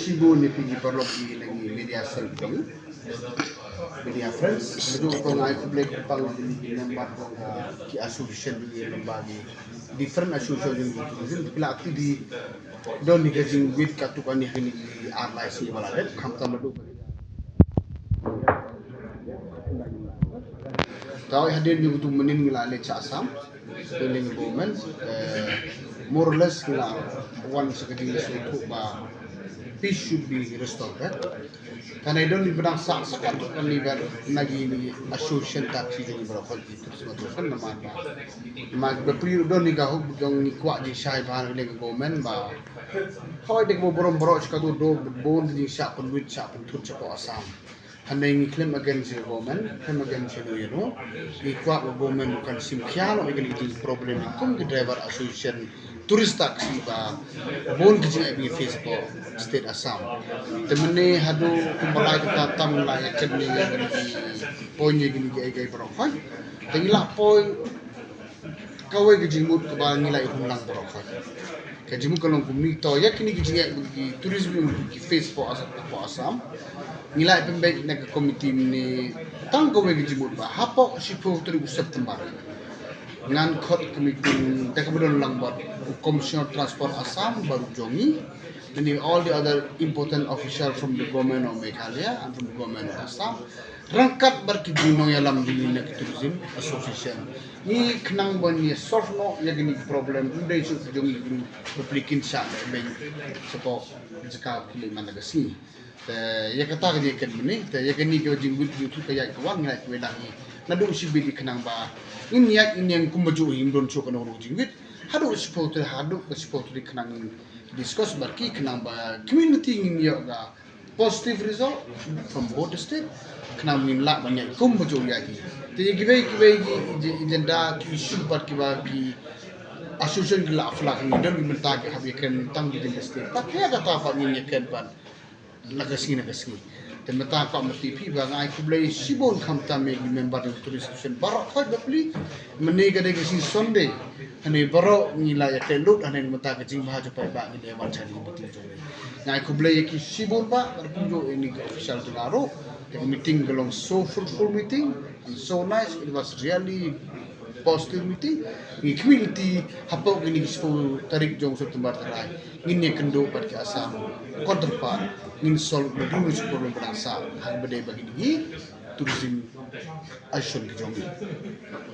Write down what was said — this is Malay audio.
Cebu ni pergi perlu pergi lagi media selfie, media friends. Itu kau ngai aku boleh kupang di lembar kau ki association di lembaga different association itu. Bila aku di don ni kajing wit katukan ni kini di RLC baladet kamta madu. Kau hadir di butuh menin ngelale Assam, spelling government, more or less ngila one secretary itu bah peace should be restored. Karena itu ni benang sakat kan ni ber nagi ni association taksi jadi berapa itu semua tu kan nama apa. Mak berperiode don ni kau bukan ni kuat di syai bahan oleh government bah. Kau dek mau borom-borom sekatu do bond di syai penduit syai pentut syai Assam. Hanya ini claim against the government, claim against the kuat government bukan simpiano ini itu problem itu ke driver association turis taksi bah bon kerja di Facebook state Assam. Temene hadu kumpulai kita tam lah yakin ni poinnya gini gaya berokok. Tengilah poin kawai kejimut kebal nilai hulang berokok. Kejimut kalau kumito yakin ni kerja di tourism di Facebook Assam. Nilai pembaik nak komiti ni tang kawai kejimut bah hapok sipo 3 September. Ngan kot komiti tak kemudian lang buat Commissioner Transport Assam baru jongi and all the other important officials from the government of Meghalaya and from the government of Assam rangkat berkijino yalam di nak tourism association ni kenang ban ni solve no ya gini problem udah isu jongi guru publikin sa ben sepo jika pilih mana gasi ya kata dia kan ni ya gini ke jinggut itu kayak kawan ngai wedangi nadu sibi di kenang ba ini yang kumbaju himdon so kana ru jinggut hadu support di kenang discuss barki kenang ba community ini ya positive result from both state kenang min la banyak kumbaju ya ki te gibai agenda ki issue barki ba ki association la aflak ni dan minta ke habikan tang di state tak ya kata apa ni kan ban nagasi dan mata kau mesti pi bang ai kublai sibon kamta me member of tourist association barak khoi bapli menega de si Sunday ane baro nila ya telut ane mata ke jing bah japai ba ni dewan chali meeting jole ngai kublai ki sibon ba berkunjo ini official tularo the meeting belong so fruitful meeting and so nice. It was really positive meeting. Ni community hapau gini sepo tarik jong September terai. Ngin kendo pat ke Assam. Counterpart ngin solve the dulu problem berasa hal berdaya bagi ni tourism action ke jongi.